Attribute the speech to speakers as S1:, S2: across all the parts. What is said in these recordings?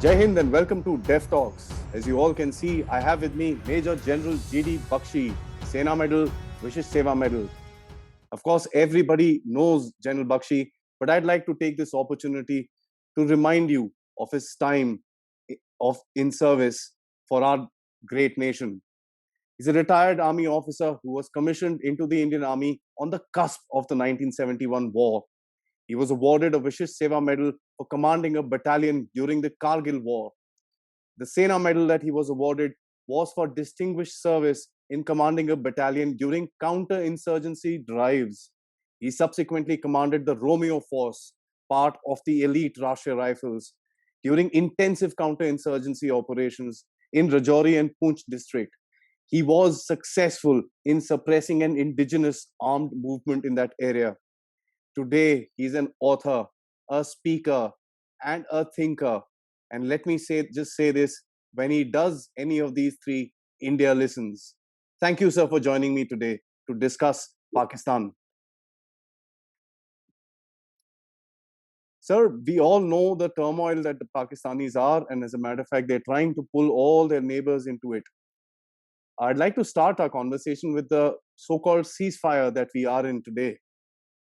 S1: Jai Hind and welcome to Dev Talks. As you all can see, I have with me Major General G.D. Bakshi, Sena Medal, Vishish Seva Medal. Of course, everybody knows General Bakshi, but I'd like to take this opportunity to remind you of his time in service for our great nation. He's a retired army officer who was commissioned into the Indian Army on the cusp of the 1971 war. He was awarded a Vishish Seva Medal for commanding a battalion during the Kargil War. The Sena Medal that he was awarded was for distinguished service in commanding a battalion during counter-insurgency drives. He subsequently commanded the Romeo Force, part of the elite Rashtriya Rifles, during intensive counter-insurgency operations in Rajouri and Poonch district. He was successful in suppressing an indigenous armed movement in that area. Today, he's an author, a speaker, and a thinker. And let me just say this, when he does any of these three, India listens. Thank you, sir, for joining me today to discuss Pakistan. Sir, we all know the turmoil that the Pakistanis are, and as a matter of fact, they're trying to pull all their neighbors into it. I'd like to start our conversation with the so-called ceasefire that we are in today.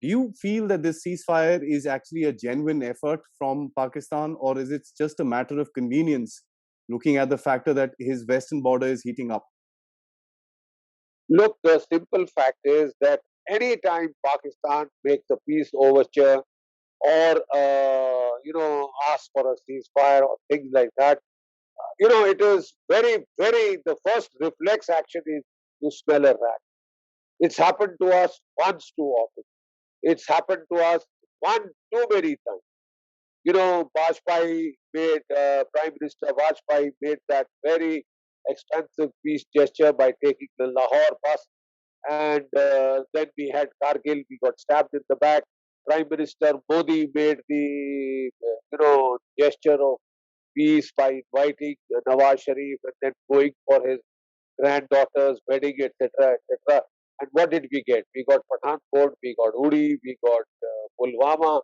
S1: Do you feel that this ceasefire is actually a genuine effort from Pakistan, or is it just a matter of convenience, looking at the factor that his western border is heating up?
S2: Look, the simple fact is that anytime Pakistan makes a peace overture or, asks for a ceasefire or things like that, it is the first reflex action is to smell a rat. It's happened to us once too often. It's happened to us one too many times. Prime Minister Vajpayee made that very expensive peace gesture by taking the Lahore bus, and then we had Kargil, we got stabbed in the back. Prime Minister Modi made the, gesture of peace by inviting Nawaz Sharif and then going for his granddaughter's wedding, etc., etc. And what did we get? We got Pathankot, we got Uri, we got Pulwama,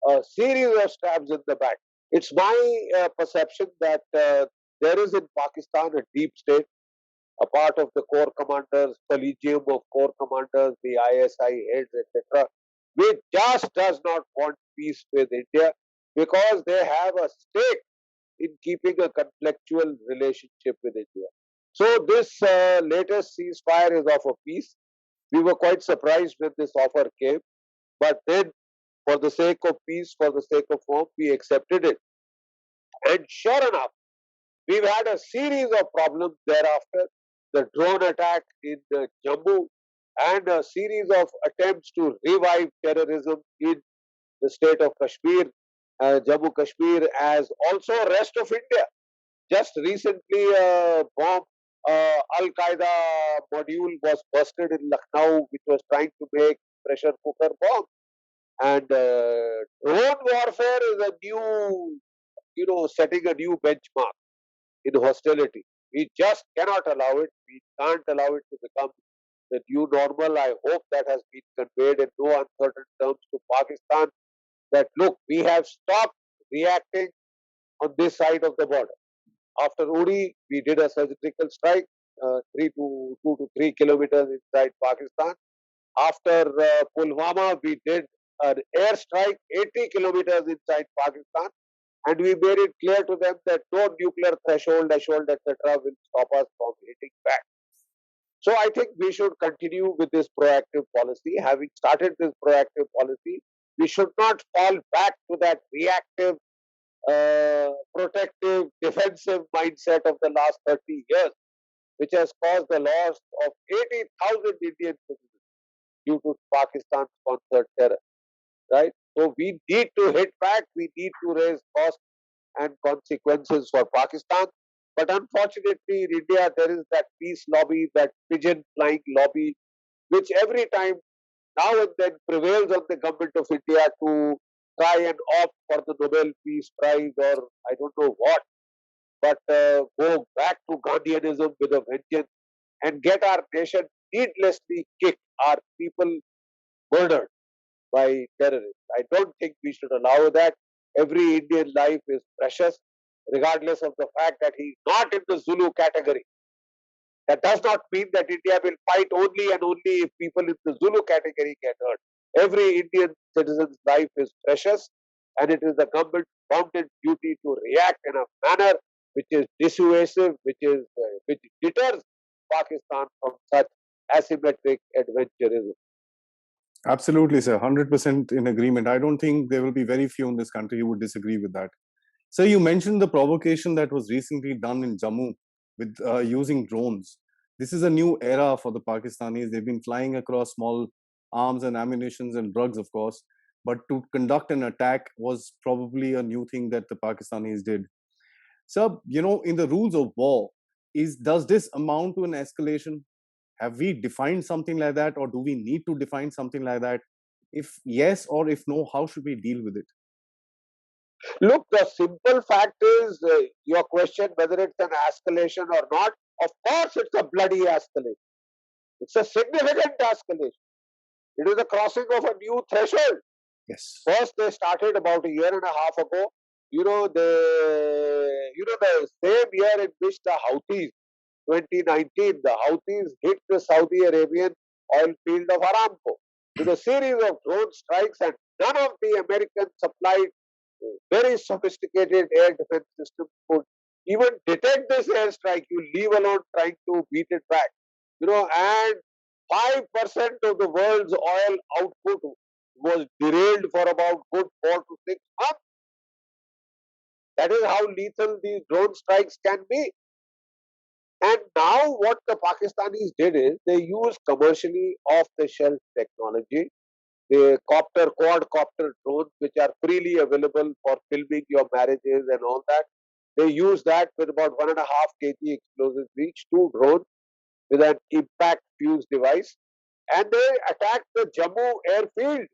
S2: a series of stabs in the back. It's my perception that there is in Pakistan a deep state, a part of the Corps Commanders, Collegium of Corps Commanders, the ISI heads, etc., which just does not want peace with India because they have a stake in keeping a conflictual relationship with India. So this latest ceasefire is of a peace. We were quite surprised when this offer came, but then for the sake of peace, for the sake of form, we accepted it. And sure enough, we've had a series of problems thereafter. The drone attack in Jammu and a series of attempts to revive terrorism in the state of Kashmir, Jammu Kashmir, as also rest of India. Just recently, a bomb, Al Qaeda module was busted in Lucknow, which was trying to make pressure cooker bomb. And drone warfare is a new, setting a new benchmark in hostility. We just cannot allow it. We can't allow it to become the new normal. I hope that has been conveyed in no uncertain terms to Pakistan that look, we have stopped reacting on this side of the border. After Uri, we did a surgical strike, 2 to 3 kilometers inside Pakistan. After Pulwama, we did an airstrike 80 kilometers inside Pakistan. And we made it clear to them that no nuclear threshold, etc., will stop us from hitting back. So I think we should continue with this proactive policy. Having started this proactive policy, we should not fall back to that reactive, protective, defensive mindset of the last 30 years, which has caused the loss of 80,000 Indian citizens due to Pakistan-sponsored terror. Right? So we need to hit back. We need to raise costs and consequences for Pakistan. But unfortunately, in India, there is that peace lobby, that pigeon flying lobby, which every time now and then prevails on the government of India to try and opt for the Nobel Peace Prize or I don't know what, but go back to Gandhianism with a vengeance and get our nation needlessly kicked, our people murdered by terrorists. I don't think we should allow that. Every Indian life is precious. regardless of the fact that he is not in the Zulu category. That does not mean that India will fight only and only if people in the Zulu category get hurt. Every Indian citizen's life is precious, and it is the government's bounden duty to react in a manner which is dissuasive, which deters Pakistan from such asymmetric adventurism.
S1: Absolutely, sir. 100% in agreement. I don't think there will be very few in this country who would disagree with that. So you mentioned the provocation that was recently done in Jammu with using drones. This is a new era for the Pakistanis. They've been flying across small arms and ammunitions and drugs, of course. But to conduct an attack was probably a new thing that the Pakistanis did. So, in the rules of war, does this amount to an escalation? Have we defined something like that, or do we need to define something like that? If yes or if no, how should we deal with it?
S2: Look, the simple fact is your question whether it's an escalation or not. Of course, it's a bloody escalation. It's a significant escalation. It is the crossing of a new threshold.
S1: Yes.
S2: First, they started about a year and a half ago. The same year in which the Houthis, 2019, the Houthis hit the Saudi Arabian oil field of Aramco with a series of drone strikes, and none of the American supplied very sophisticated air defense systems could even detect this airstrike, you leave alone trying to beat it back. And 5% of the world's oil output was derailed for about good 4 to 6 months. That is how lethal these drone strikes can be. And now what the Pakistanis did is they used commercially off-the-shelf technology, the quadcopter drones, which are freely available for filming your marriages and all that. They use that with about 1.5 kg explosives each, 2 drones with an impact fuse device, and they attacked the Jammu airfield,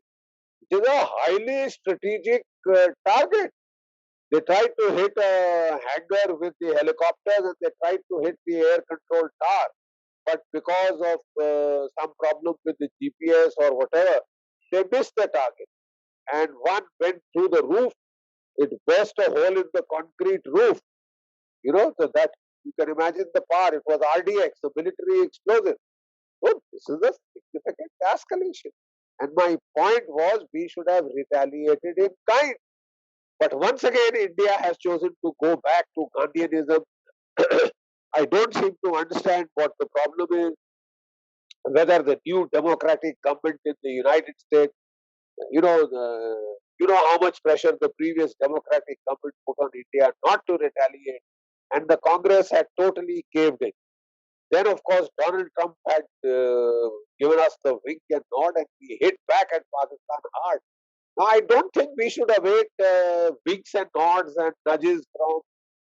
S2: which is a highly strategic target. They tried to hit a hangar with the helicopters, and they tried to hit the air control tower, but because of some problem with the GPS or whatever, they missed the target, and one went through the roof. It burst a hole in the concrete roof. So that you can imagine the power. It was RDX, a military explosive. So this is a significant escalation. And my point was we should have retaliated in kind. But once again, India has chosen to go back to Gandhianism. I don't seem to understand what the problem is, whether the new democratic government in the United States, how much pressure the previous democratic government put on India not to retaliate, and the Congress had totally caved in. Then, of course, Donald Trump had given us the wink and nod, and we hit back at Pakistan hard. Now, I don't think we should await winks and nods and nudges from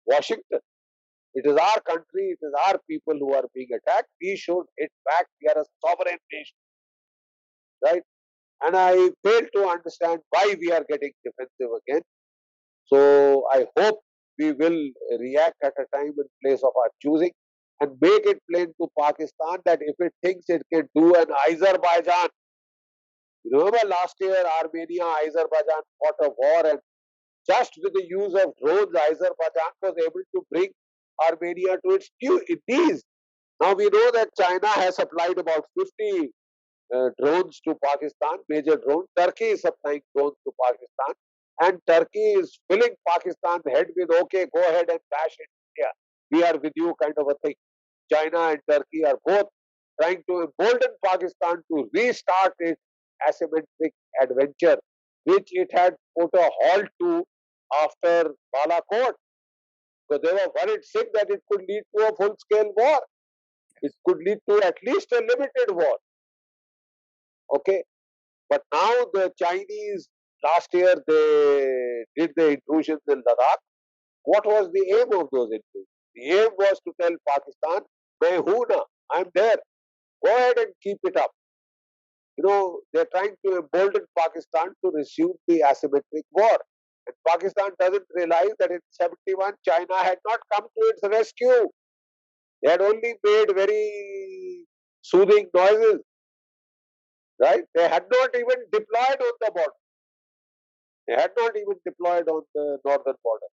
S2: Washington. It is our country, it is our people who are being attacked. We should hit back. We are a sovereign nation, right? And I fail to understand why we are getting defensive again. So I hope we will react at a time and place of our choosing, and make it plain to Pakistan that if it thinks it can do an Azerbaijan, remember last year Armenia, Azerbaijan fought a war, and just with the use of drones, Azerbaijan was able to bring Armenia to its knees. Now we know that China has supplied about 50 drones to Pakistan, major drones. Turkey is supplying drones to Pakistan, and Turkey is filling Pakistan's head with, okay, go ahead and bash India. We are with you kind of a thing. China and Turkey are both trying to embolden Pakistan to restart its asymmetric adventure, which it had put a halt to after Balakot. Because they were worried sick that it could lead to a full-scale war. It could lead to at least a limited war. Okay, but now the Chinese, last year they did the intrusions in Ladakh. What was the aim of those intrusions? The aim was to tell Pakistan, "Main hoon na, I'm there. Go ahead and keep it up." They're trying to embolden Pakistan to resume the asymmetric war. And Pakistan doesn't realize that in 71, China had not come to its rescue. They had only made very soothing noises. Right? They had not even deployed on the border. They had not even deployed on the northern border.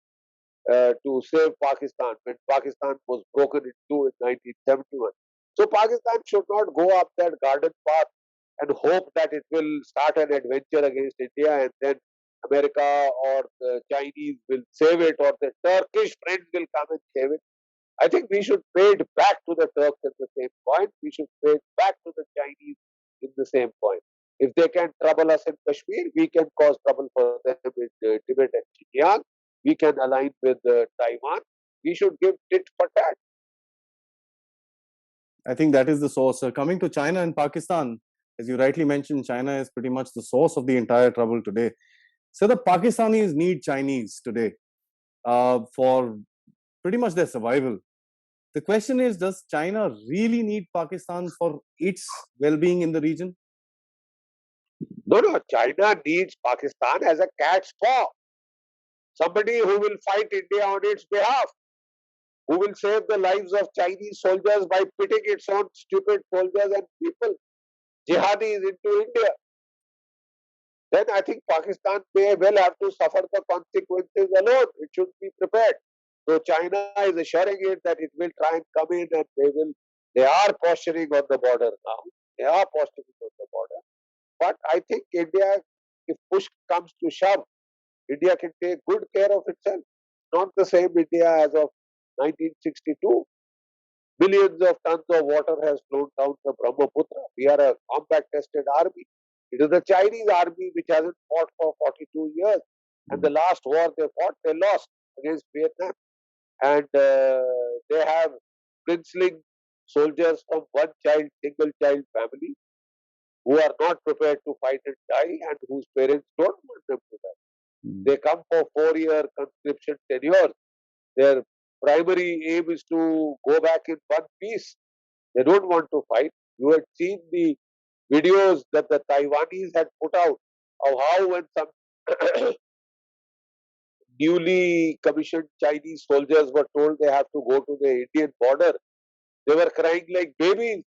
S2: to save Pakistan when Pakistan was broken in two in 1971. So Pakistan should not go up that garden path and hope that it will start an adventure against India and then America or the Chinese will save it or the Turkish friends will come and save it. I think we should pay it back to the Turks at the same point. We should pay it back to the Chinese in the same point. If they can trouble us in Kashmir, we can cause trouble for them in Tibet and Xinjiang. We can align with Taiwan. We should give tit for tat.
S1: I think that is the source. Coming to China and Pakistan, as you rightly mentioned, China is pretty much the source of the entire trouble today. So the Pakistanis need Chinese today for pretty much their survival. The question is, does China really need Pakistan for its well-being in the region?
S2: No, no, China needs Pakistan as a cat's paw. Somebody who will fight India on its behalf, who will save the lives of Chinese soldiers by pitting its own stupid soldiers and people, jihadis into India. Then I think Pakistan may well have to suffer the consequences alone. It should be prepared. So China is assuring it that it will try and come in and they are posturing on the border now. They are posturing on the border. But I think India, if push comes to shove, India can take good care of itself. Not the same India as of 1962. Billions of tons of water has flown down the Brahmaputra. We are a combat tested army. It is the Chinese army which hasn't fought for 42 years. And the last war they fought, they lost against Vietnam. And they have princeling soldiers from one child, single child family who are not prepared to fight and die and whose parents don't want them to die. They come for 4-year conscription tenure. Their primary aim is to go back in one piece. They don't want to fight. You had seen the videos that the Taiwanese had put out of how when some newly commissioned Chinese soldiers were told they have to go to the Indian border, they were crying like babies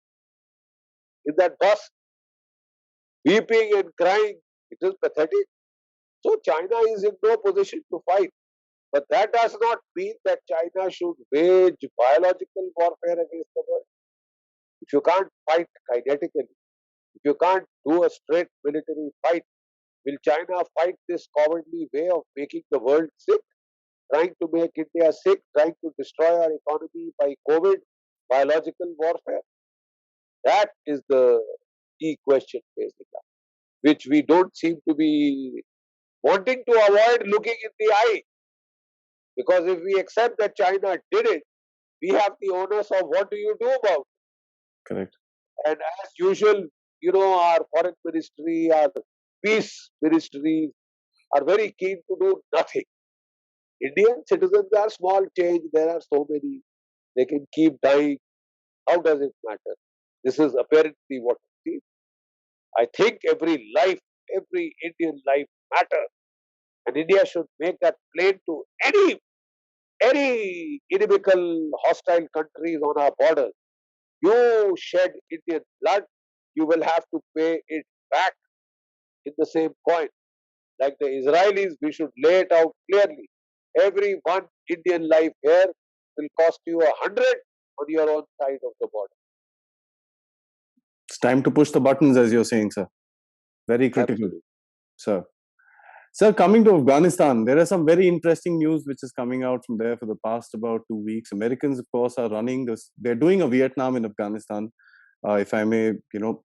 S2: in that bus, weeping and crying. It is pathetic. So China is in no position to fight. But that does not mean that China should wage biological warfare against the world. If you can't fight kinetically, if you can't do a straight military fight, will China fight this cowardly way of making the world sick, trying to make India sick, trying to destroy our economy by COVID, biological warfare? That is the key question facing us, which we don't seem to be wanting to avoid looking in the eye. Because if we accept that China did it, we have the onus of what do you do about it?
S1: Correct.
S2: And as usual, our foreign ministry, our peace ministries are very keen to do nothing. Indian citizens are small change. There are so many. They can keep dying. How does it matter? This is apparently what it seems. I think every life, every Indian life matters. And India should make that plain to any inimical, hostile countries on our borders. You shed Indian blood, you will have to pay it back in the same coin. Like the Israelis, we should lay it out clearly. Every one Indian life here will cost you 100 on your own side of the border.
S1: It's time to push the buttons, as you're saying, sir. Very critical,
S2: Absolutely.
S1: sir. Sir, coming to Afghanistan, there are some very interesting news which is coming out from there for the past about 2 weeks. Americans, of course, are running this. They're doing a Vietnam in Afghanistan. If I may,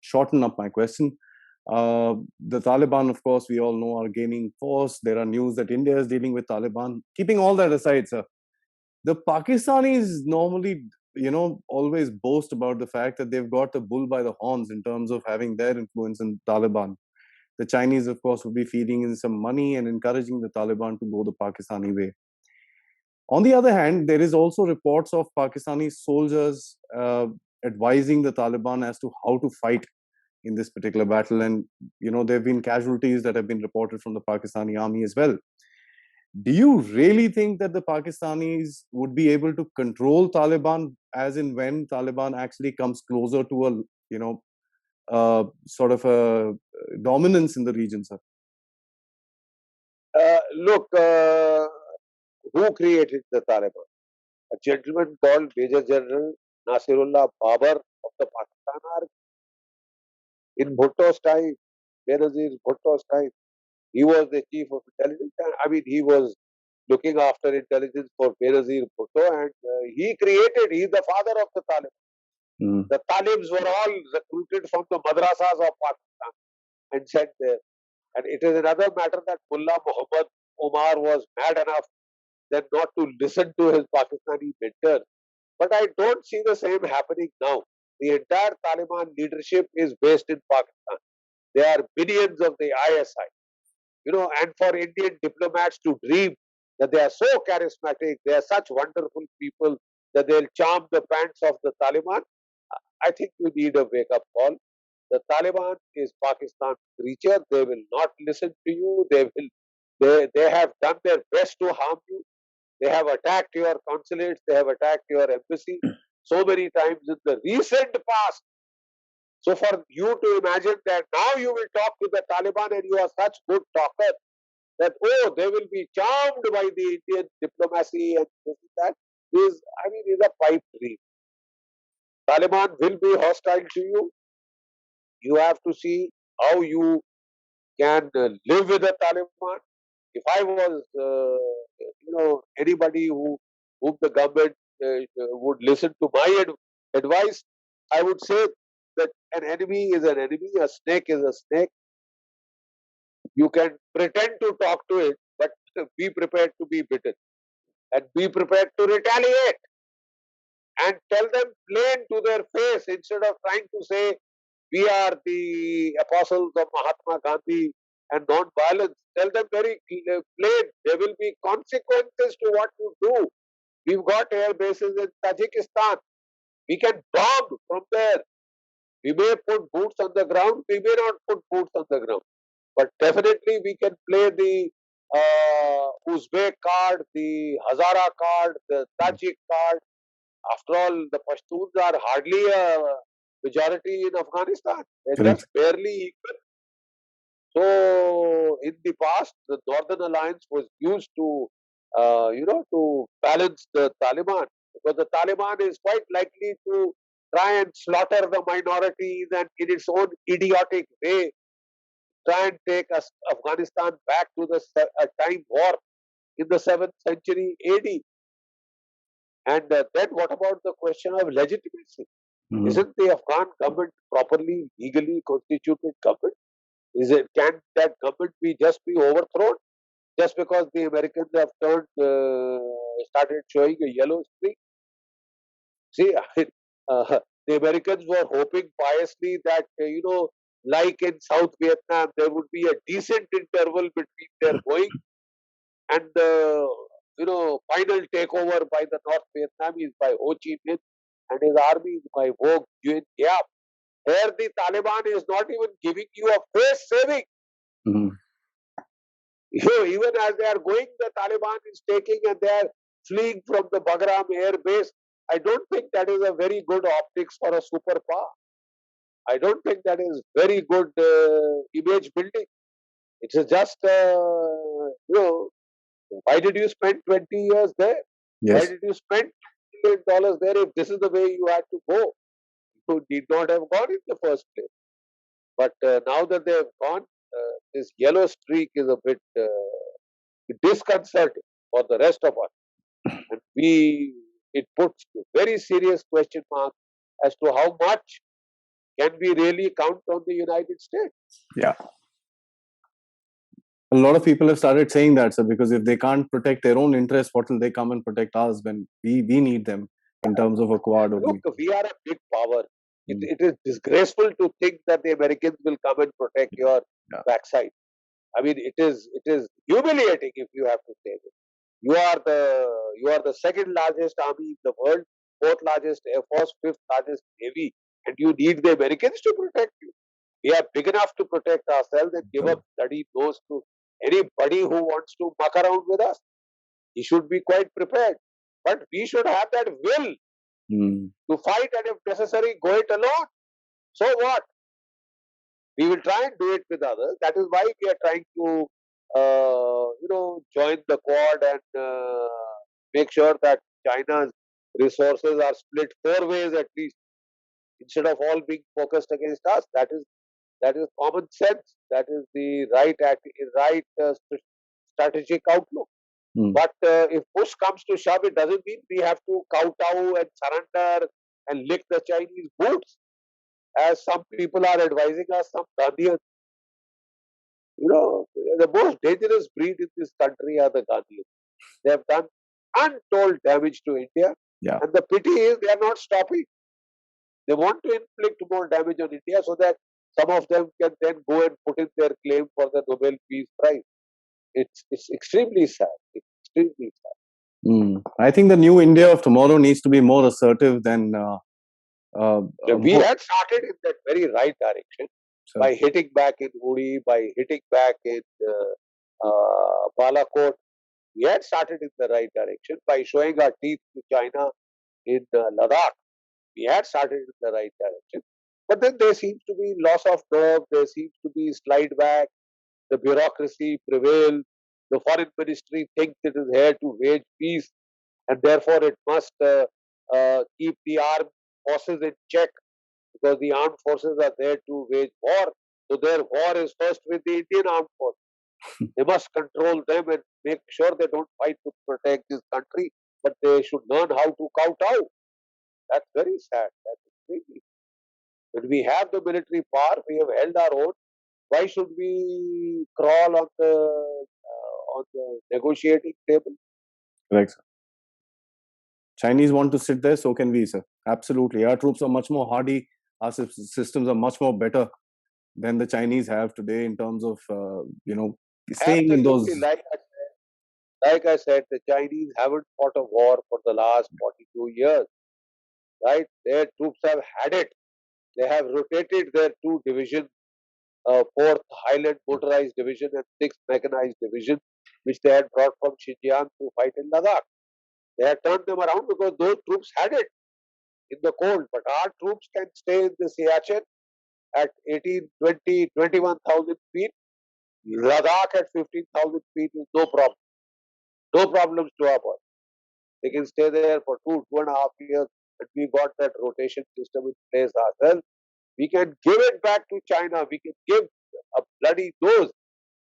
S1: shorten up my question. The Taliban, of course, we all know are gaining force. There are news that India is dealing with Taliban. Keeping all that aside, sir, the Pakistanis normally, always boast about the fact that they've got the bull by the horns in terms of having their influence in Taliban. The Chinese, of course, would be feeding in some money and encouraging the Taliban to go the Pakistani way. On the other hand, there is also reports of Pakistani soldiers advising the Taliban as to how to fight in this particular battle. And, there have been casualties that have been reported from the Pakistani army as well. Do you really think that the Pakistanis would be able to control Taliban as in when Taliban actually comes closer to a, sort of a dominance in the region, sir?
S2: Look, who created the Taliban? A gentleman called Major General Nasirullah Babar of the Pakistan Army. In Bhutto's time, Benazir Bhutto's time, he was the chief of intelligence. I mean, he was looking after intelligence for Benazir Bhutto, and he's the father of the Taliban. The Talibs were all recruited from the madrasas of Pakistan and sent there. And it is another matter that Mullah Muhammad Omar was mad enough then not to listen to his Pakistani mentors. But I don't see the same happening now. The entire Taliban leadership is based in Pakistan. They are minions of the ISI. And for Indian diplomats to dream that they are so charismatic, they are such wonderful people that they'll charm the pants of the Taliban, I think you need a wake-up call. The Taliban is Pakistan's creature. They will not listen to you. They have done their best to harm you. They have attacked your consulates. They have attacked your embassy so many times in the recent past. So for you to imagine that now you will talk to the Taliban and you are such good talker that, they will be charmed by the Indian diplomacy and this and that is a pipe dream. Taliban will be hostile to you. You have to see how you can live with the Taliban. If I was, anybody whom the government would listen to my advice, I would say that an enemy is an enemy, a snake is a snake. You can pretend to talk to it, but be prepared to be bitten and be prepared to retaliate and tell them plain to their face instead of trying to say, we are the apostles of Mahatma Gandhi and non-violence. Tell them very plain, there will be consequences to what you do. We've got air bases in Tajikistan. We can bomb from there. We may put boots on the ground, we may not put boots on the ground. But definitely we can play the Uzbek card, the Hazara card, the Tajik card. After all, the Pashtuns are hardly a majority in Afghanistan. They're just barely equal. So, in the past, the Northern Alliance was used to, to balance the Taliban, because the Taliban is quite likely to try and slaughter the minorities and in its own idiotic way try and take Afghanistan back to the time war in the 7th century AD. And then what about the question of legitimacy? Isn't the Afghan government properly, legally constituted government? Can that government just be overthrown just because the Americans have started showing a yellow streak? See, the Americans were hoping piously that, like in South Vietnam, there would be a decent interval between their going and the, final takeover by the North Vietnamese, by Ho Chi Minh and his army, by Vo Nguyen Giap. Here the Taliban is not even giving you a face saving. Even as they are going, the Taliban is taking and they are fleeing from the Bagram air base. I don't think that is a very good optics for a superpower. I don't think that is very good image building. It is just, why did you spend 20 years there?
S1: Yes.
S2: Why did you spend $1 million there if this is the way you had to go? You did not have gone in the first place. But now that they have gone, this yellow streak is a bit disconcerting for the rest of us. And it puts very serious question mark as to how much can we really count on the United States.
S1: Yeah. A lot of people have started saying that, sir, because if they can't protect their own interests, what will they come and protect us when we need them in terms of a Quad?
S2: Look, we are a big power. It is disgraceful to think that the Americans will come and protect your backside. I mean, it is humiliating if you have to say this. You are the second largest army in the world, fourth largest air force, fifth largest navy, and you need the Americans to protect you. We are big enough to protect ourselves and give up bloody nose to anybody who wants to muck around with us. He should be quite prepared. But we should have that will to fight, and if necessary, go it alone. So what? We will try and do it with others. That is why we are trying to, join the Quad and make sure that China's resources are split 4 ways at least, instead of all being focused against us. That is common sense. That is the right strategic outlook.
S1: Hmm.
S2: But if push comes to shove, it doesn't mean we have to kowtow and surrender and lick the Chinese boots, as some people are advising us, some Gandhians. The most dangerous breed in this country are the Gandhians. They have done untold damage to India.
S1: Yeah.
S2: And the pity is they are not stopping. They want to inflict more damage on India so that some of them can then go and put in their claim for the Nobel Peace Prize. It's extremely sad. Extremely sad.
S1: I think the new India of tomorrow needs to be more assertive than.
S2: We had started in that very right direction by hitting back in Uri, by hitting back in Balakot. We had started in the right direction by showing our teeth to China in Ladakh. We had started in the right direction. But then there seems to be loss of nerve, there seems to be slide back, the bureaucracy prevails, the foreign ministry thinks it is here to wage peace, and therefore it must keep the armed forces in check, because the armed forces are there to wage war. So their war is first with the Indian armed forces. They must control them and make sure they don't fight to protect this country, but they should learn how to kowtow. That's very sad. That's extremely. When we have the military power, we have held our own. Why should we crawl on the negotiating table?
S1: Correct, sir. Chinese want to sit there, so can we, sir. Absolutely. Our troops are much more hardy. Our systems are much more better than the Chinese have today in terms of, staying in those.
S2: Absolutely. Like I said, the Chinese haven't fought a war for the last 42 years. Right? Their troops have had it. They have rotated their 2 divisions, 4th Highland Motorized Division and 6th Mechanized Division, which they had brought from Xinjiang to fight in Ladakh. They had turned them around because those troops had it in the cold. But our troops can stay in the Siachen at 18, 20, 21,000 feet. Ladakh at 15,000 feet is no problem. No problems to our boys. They can stay there for 2.5 years, and we got that rotation system in place ourselves. We can give it back to China. We can give a bloody dose.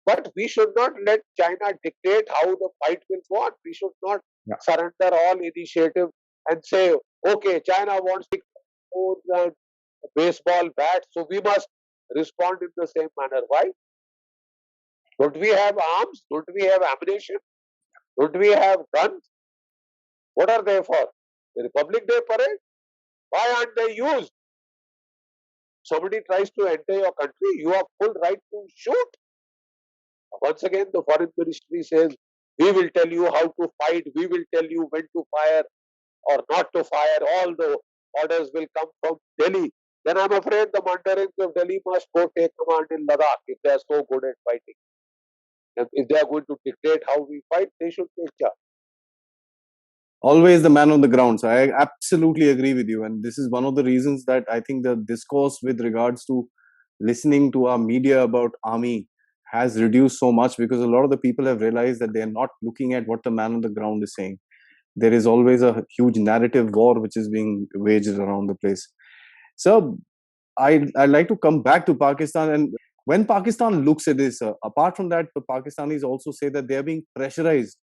S2: But we should not let China dictate how the fight will go on. We should not surrender all initiative and say, okay, China wants phones and baseball bats, so we must respond in the same manner. Why? Don't we have arms? Don't we have ammunition? Don't we have guns? What are they for? The Republic Day parade? Why aren't they used? Somebody tries to enter your country, you have full right to shoot. Once again, the foreign ministry says, we will tell you how to fight, we will tell you when to fire or not to fire, all the orders will come from Delhi. Then I'm afraid the Mandarins of Delhi must go take command in Ladakh if they are so good at fighting. And if they are going to dictate how we fight, they should take charge.
S1: Always the man on the ground. So I absolutely agree with you. And this is one of the reasons that I think the discourse with regards to listening to our media about army has reduced so much, because a lot of the people have realized that they are not looking at what the man on the ground is saying. There is always a huge narrative war which is being waged around the place. So I'd like to come back to Pakistan. And when Pakistan looks at this, apart from that, the Pakistanis also say that they are being pressurized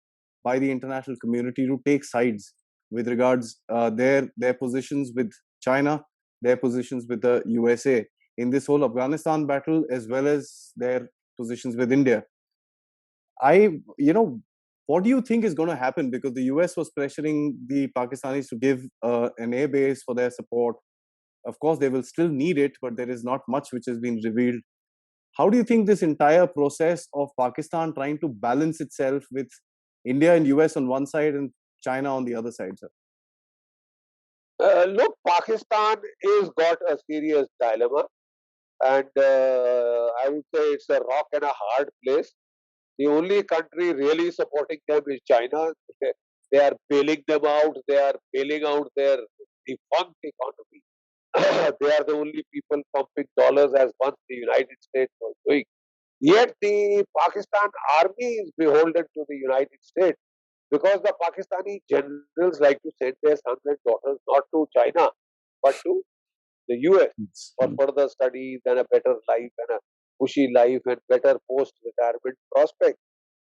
S1: by the international community to take sides with regards their positions with China, their positions with the USA in this whole Afghanistan battle, as well as their positions with India. What do you think is going to happen? Because the US was pressuring the Pakistanis to give an air base for their support. Of course, they will still need it, but there is not much which has been revealed. How do you think this entire process of Pakistan trying to balance itself with India and US on one side and China on the other side, sir?
S2: Look, Pakistan is got a serious dilemma, and I would say it's a rock and a hard place. The only country really supporting them is China. They are bailing them out. They are bailing out their defunct economy. They are the only people pumping dollars as once the United States was doing. Yet the Pakistan army is beholden to the United States because the Pakistani generals like to send their sons and daughters not to China but to the US for further studies and a better life and a cushy life and better post-retirement prospects.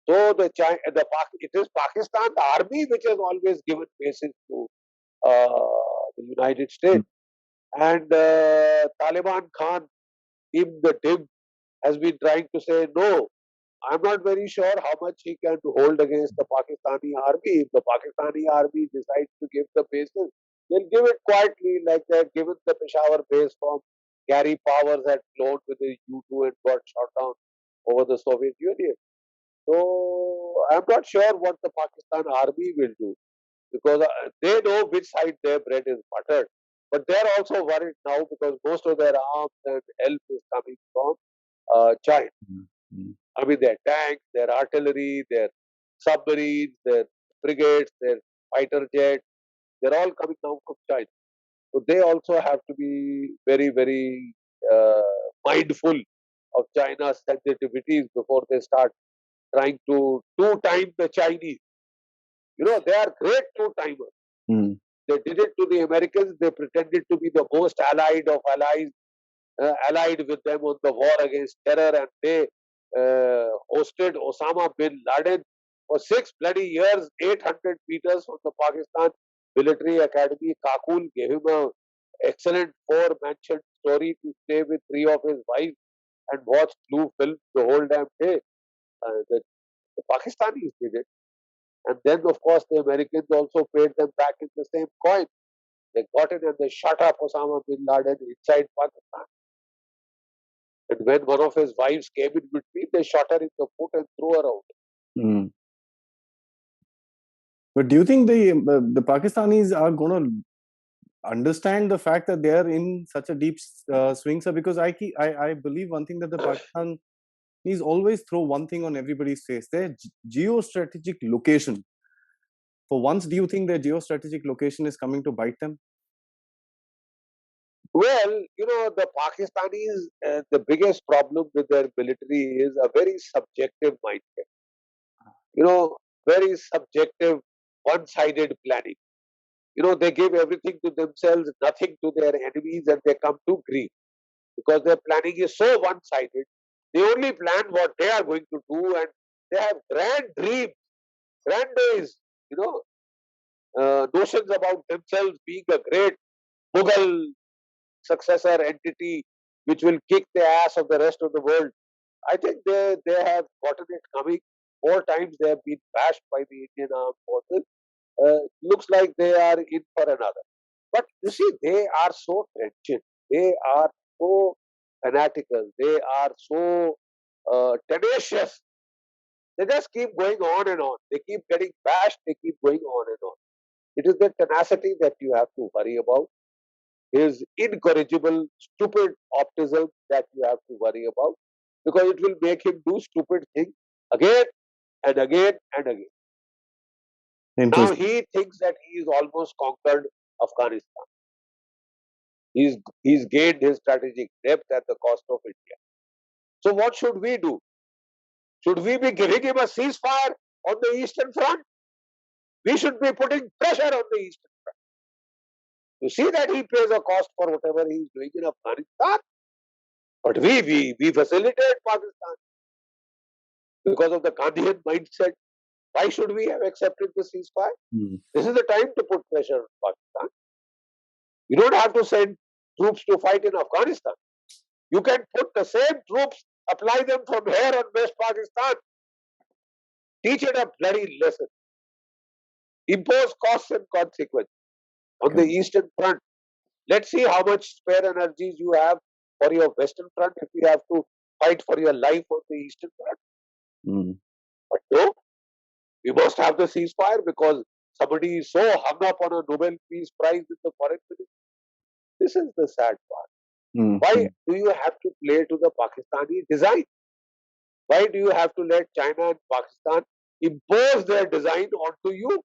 S2: So it is Pakistan, the army, which has always given basis to the United States. And Taliban Khan, Ibn the Dim, has been trying to say, no, I'm not very sure how much he can hold against the Pakistani army. If the Pakistani army decides to give the bases, they'll give it quietly, like they've given the Peshawar base from Gary Powers had flown with the U-2 and got shot down over the Soviet Union. So I'm not sure what the Pakistan army will do because they know which side their bread is buttered. But they're also worried now because most of their arms and help is coming from China. I mean, their tanks, their artillery, their submarines, their frigates, their fighter jets, they're all coming down from China. So they also have to be very, very mindful of China's sensitivities before they start trying to two-time the Chinese. You know, they are great two-timers. They did it to the Americans. They pretended to be the most allied of allies, allied with them on the war against terror, and they hosted Osama bin Laden for 6 bloody years, 800 meters from the Pakistan Military Academy. Kakul gave him an excellent 4-mansion story to stay with 3 of his wives and watch blue films the whole damn day. The Pakistanis did it. And then, of course, the Americans also paid them back in the same coin. They got in and they shut up Osama bin Laden inside Pakistan. And when one of his wives came in between, they shot her in the foot and threw her out.
S1: But do you think the Pakistanis are going to understand the fact that they are in such a deep swing, sir? Because I believe one thing that the Pakistanis always throw one thing on everybody's face: their geostrategic location. For once, do you think their geostrategic location is coming to bite them?
S2: Well, you know, the Pakistanis, the biggest problem with their military is a very subjective mindset. You know, very subjective, one-sided planning. You know, they give everything to themselves, nothing to their enemies, and they come to grief because their planning is so one-sided. They only plan what they are going to do, and they have grand dreams, grand days, you know, notions about themselves being a great Mughal successor entity which will kick the ass of the rest of the world. I think they have gotten it coming. 4 times they have been bashed by the Indian armed forces. Looks like they are in for another. But you see, they are so trenchant. They are so fanatical. They are so tenacious. They just keep going on and on. They keep getting bashed. They keep going on and on. It is the tenacity that you have to worry about. His incorrigible, stupid optimism that you have to worry about because it will make him do stupid things again and again and again. Now he thinks that he is almost conquered Afghanistan. He's gained his strategic depth at the cost of India. So what should we do? Should we be giving him a ceasefire on the Eastern Front? We should be putting pressure on the Eastern Front. You see that he pays a cost for whatever he is doing in Afghanistan. But we facilitate Pakistan because of the Gandhian mindset. Why should we have accepted the ceasefire? This is the time to put pressure on Pakistan. You don't have to send troops to fight in Afghanistan. You can put the same troops, apply them from here on West Pakistan. Teach it a bloody lesson. Impose costs and consequences on the Eastern Front. Let's see how much spare energies you have for your Western Front if you have to fight for your life on the Eastern Front. But no, we must have the ceasefire because somebody is so hung up on a Nobel Peace Prize in the foreign ministry. This is the sad part. Why do you have to play to the Pakistani design? Why do you have to let China and Pakistan impose their design onto you?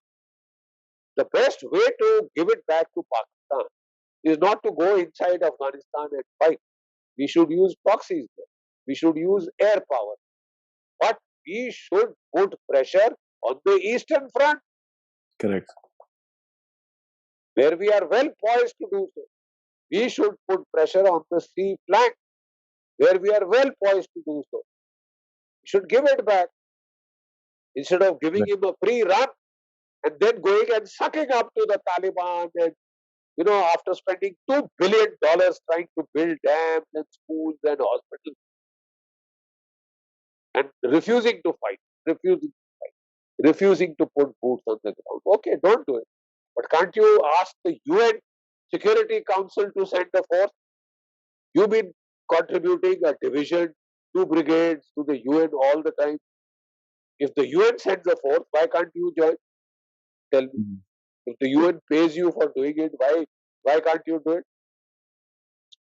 S2: The best way to give it back to Pakistan is not to go inside Afghanistan and fight. We should use proxies there. we should use air power. But we should put pressure on the eastern front,
S1: Correct.
S2: where we are well poised to do so. We should put pressure on the sea flank, where we are well poised to do so. We should give it back instead of giving
S1: Correct.
S2: him a free run and then going and sucking up to the Taliban and after spending $2 billion trying to build dams and schools and hospitals and refusing to put boots on the ground. Okay, don't do it. But can't you ask the UN Security Council to send a force? You've been contributing a division, 2 brigades to the UN all the time. If the UN sends a force, why can't you join? Tell me.
S1: Mhm.
S2: If the UN pays you for doing it, why can't you do it?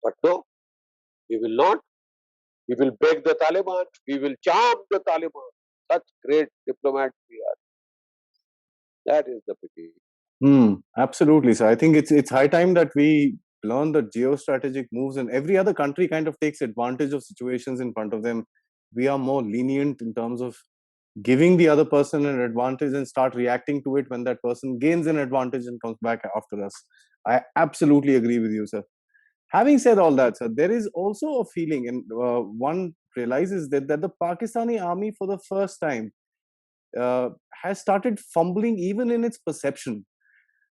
S2: But no, we will not. We will break the Taliban. We will charm the Taliban. Such great diplomats we are. That is the pity.
S1: Absolutely. So I think it's high time that we learn the geostrategic moves, and every other country kind of takes advantage of situations in front of them. We are more lenient in terms of giving the other person an advantage and start reacting to it when that person gains an advantage and comes back after us. I absolutely agree with you, sir. Having said all that, sir, there is also a feeling, and one realizes that the Pakistani army, for the first time, has started fumbling even in its perception.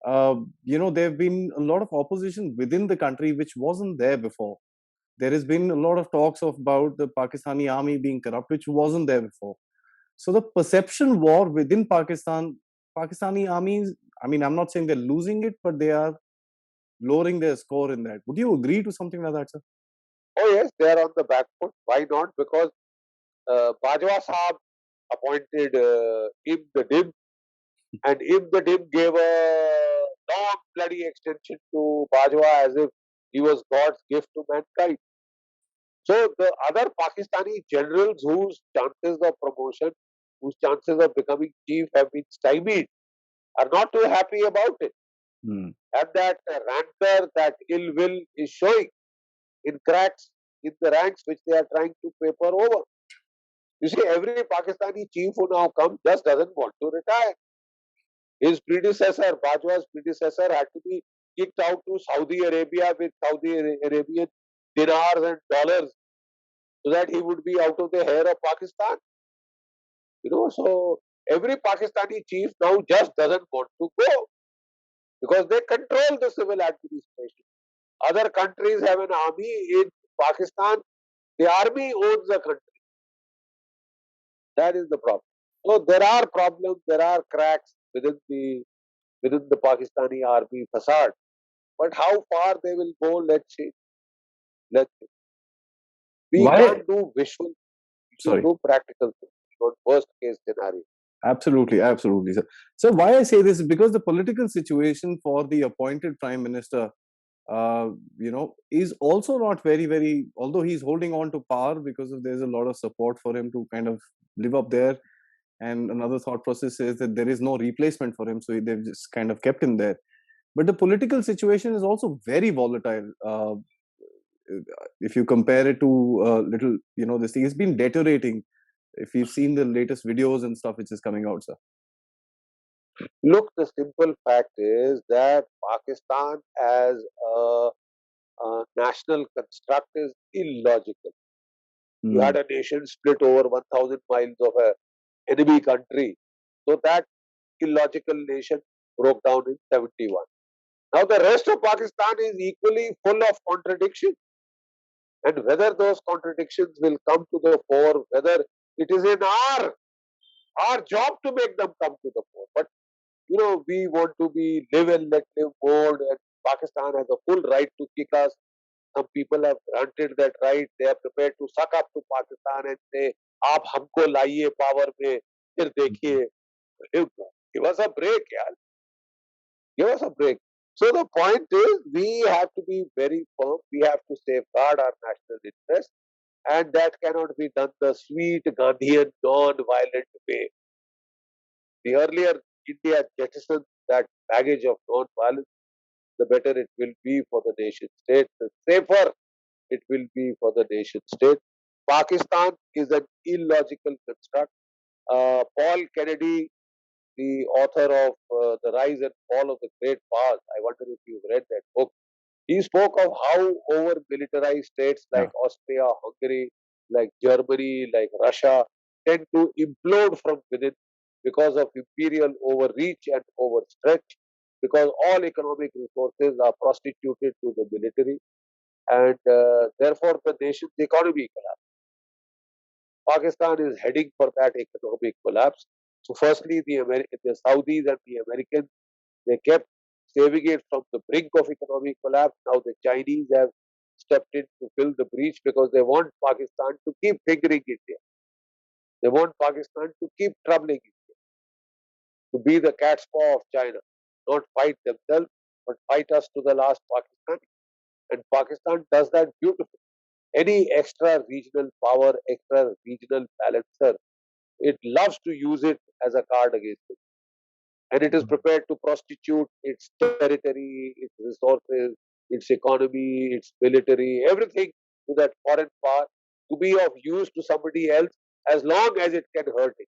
S1: There have been a lot of opposition within the country which wasn't there before. There has been a lot of talks about the Pakistani army being corrupt, which wasn't there before. So the perception war within Pakistan, Pakistani armies, I mean, I'm not saying they're losing it, but they are lowering their score in that. Would you agree to something like that, sir?
S2: Oh yes, they are on the back foot. Why not? Because Bajwa Saab appointed Ibn the Dim, and Ibn the Dim gave a long bloody extension to Bajwa as if he was God's gift to mankind. So the other Pakistani generals whose chances of promotion, whose chances of becoming chief have been stymied, are not too happy about it.
S1: Hmm.
S2: And that rancor, that ill will is showing in cracks in the ranks which they are trying to paper over. You see, every Pakistani chief who now comes just doesn't want to retire. His predecessor, Bajwa's predecessor, had to be kicked out to Saudi Arabia with Saudi Arabian dinars and dollars so that he would be out of the hair of Pakistan. So every Pakistani chief now just doesn't want to go because they control the civil administration. Other countries have an army. In Pakistan, the army owns the country. That is the problem. So there are problems, there are cracks within the Pakistani army facade. But how far they will go, let's see. Let's see. We
S1: Why?
S2: can't do visual, we should
S1: Sorry.
S2: do practical things, not worst case scenario.
S1: Absolutely, absolutely, sir. So why I say this is because the political situation for the appointed prime minister, is also not very, very. Although he's holding on to power because there's a lot of support for him to kind of live up there. And another thought process is that there is no replacement for him, so they've just kind of kept him there. But the political situation is also very volatile. If you compare it to little, this thing, it's been deteriorating. If you've seen the latest videos and stuff which is coming out, sir.
S2: Look, the simple fact is that Pakistan as a national construct is illogical. You had
S1: Mm.
S2: a nation split over 1,000 miles of a enemy country. So that illogical nation broke down in 71. Now the rest of Pakistan is equally full of contradictions. And whether those contradictions will come to the fore, whether it is in our job to make them come to the fore. But we want to be live and let live mode, and Pakistan has a full right to kick us. Some people have granted that right. They are prepared to suck up to Pakistan and say, "आप हमको लाइए power में, फिर देखिए." Give us a break, yaar. Give us a break. So the point is, we have to be very firm. We have to safeguard our national interest, and that cannot be done the sweet Gandhian non-violent way. The earlier India jettisoned that baggage of non-violence, the better it will be for the nation state, the safer it will be for the nation state. Pakistan is an illogical construct. Paul Kennedy, the author of The Rise and Fall of the Great Powers, I wonder if you've read that book. He spoke of how over militarized states
S1: Yeah.
S2: like Austria, Hungary, like Germany, like Russia tend to implode from within because of imperial overreach and overstretch, because all economic resources are prostituted to the military, and therefore the nation's economy collapses. Pakistan is heading for that economic collapse. So, firstly, the Saudis and the Americans, they kept saving it from the brink of economic collapse. Now the Chinese have stepped in to fill the breach because they want Pakistan to keep fingering India. They want Pakistan to keep troubling India, to be the cat's paw of China, not fight themselves, but fight us to the last Pakistan. And Pakistan does that beautifully. Any extra regional power, extra regional balancer, it loves to use it as a card against it. And it is prepared to prostitute its territory, its resources, its economy, its military, everything to that foreign power to be of use to somebody else as long as it can hurt it.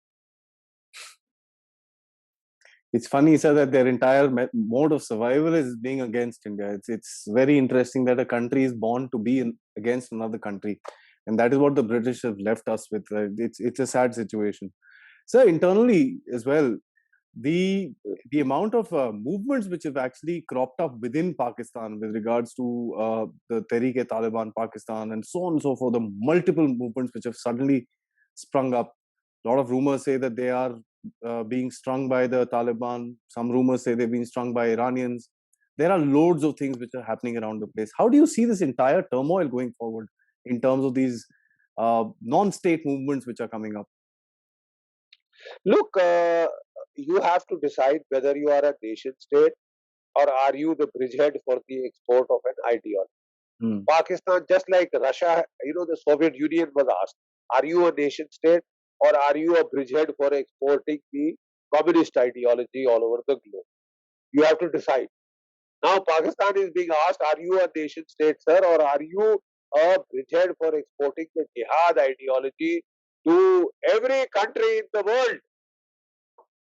S1: It's funny, sir, that their entire mode of survival is being against India. It's very interesting that a country is born to be against another country, and that is what the British have left us with. It's a sad situation. So internally as well, the the amount of movements which have actually cropped up within Pakistan with regards to the Tehreek-e-Taliban Pakistan and so on and so forth, the multiple movements which have suddenly sprung up. A lot of rumors say that they are being strung by the Taliban. Some rumors say they've been strung by Iranians. There are loads of things which are happening around the place. How do you see this entire turmoil going forward in terms of these non-state movements which are coming up?
S2: Look, you have to decide whether you are a nation state or are you the bridgehead for the export of an ideology. Pakistan, just like Russia, the Soviet Union was asked, are you a nation state or are you a bridgehead for exporting the communist ideology all over the globe? You have to decide. Now, Pakistan is being asked, are you a nation state, sir, or are you a bridgehead for exporting the jihad ideology to every country in the world?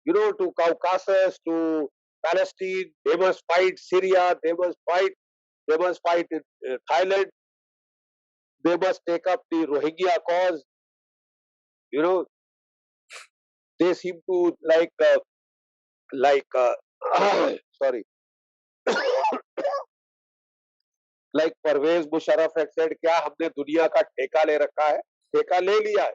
S2: To Caucasus, to Palestine, they must fight Syria, they must fight in Thailand, they must take up the Rohingya cause. You know, they seem to like sorry, like Pervez Musharraf had said, क्या हमने दुनिया का ठेका ले रखा है? ठेका ले लिया है.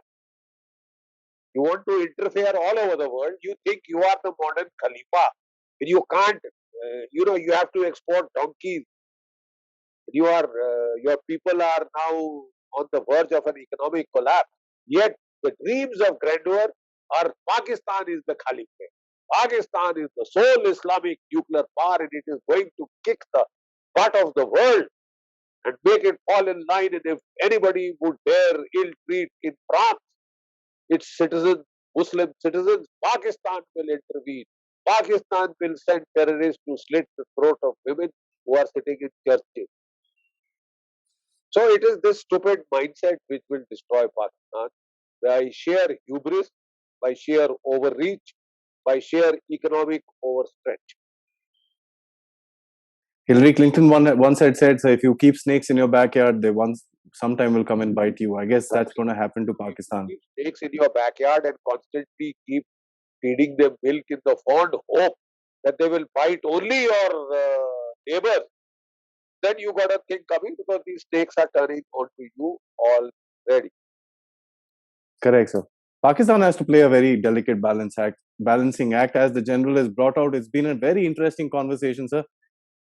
S2: You want to interfere all over the world. You think you are the modern Khalifa. And you can't. You have to export donkeys. Your people are now on the verge of an economic collapse. Yet the dreams of grandeur are Pakistan is the caliphate. Pakistan is the sole Islamic nuclear power, and it is going to kick the butt of the world and make it fall in line. And if anybody would dare ill treat in France, its citizens, Muslim citizens, Pakistan will intervene. Pakistan will send terrorists to slit the throat of women who are sitting in churches. So it is this stupid mindset which will destroy Pakistan by sheer hubris, by sheer overreach, by sheer economic overstretch.
S1: Hillary Clinton once had said, "So if you keep snakes in your backyard, they once sometime will come and bite you." I guess that's going to happen to Pakistan.
S2: Keep snakes in your backyard and constantly keep feeding them milk in the fond hope that they will bite only your neighbors. Then you got a thing coming because these snakes are turning onto you already.
S1: Correct, sir. Pakistan has to play a very delicate balancing act, as the general has brought out. It's been a very interesting conversation, sir.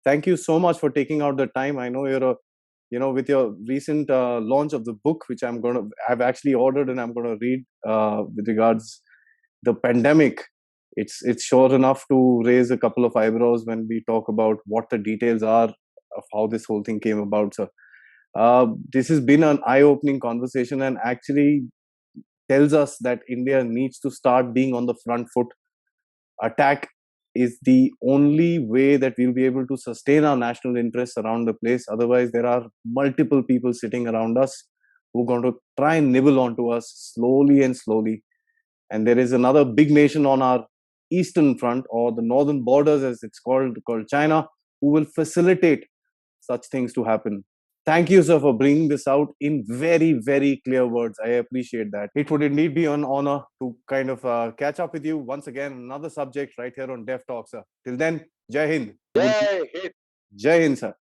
S1: Thank you so much for taking out the time. I know with your recent launch of the book, which I've actually ordered and I'm going to read with regards the pandemic. It's sure enough to raise a couple of eyebrows when we talk about what the details are of how this whole thing came about, sir. This has been an eye-opening conversation and actually tells us that India needs to start being on the front foot. Attack is the only way that we'll be able to sustain our national interests around the place. Otherwise, there are multiple people sitting around us who are going to try and nibble onto us slowly and slowly. And there is another big nation on our eastern front, or the northern borders as it's called China, who will facilitate such things to happen. Thank you, sir, for bringing this out in very, very clear words. I appreciate that. It would indeed be an honor to kind of catch up with you once again, another subject right here on Dev Talk, sir. Till then, Jai Hind.
S2: Jai Hind.
S1: Jai Hind, sir.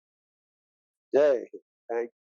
S2: Jai Hind. Thank you.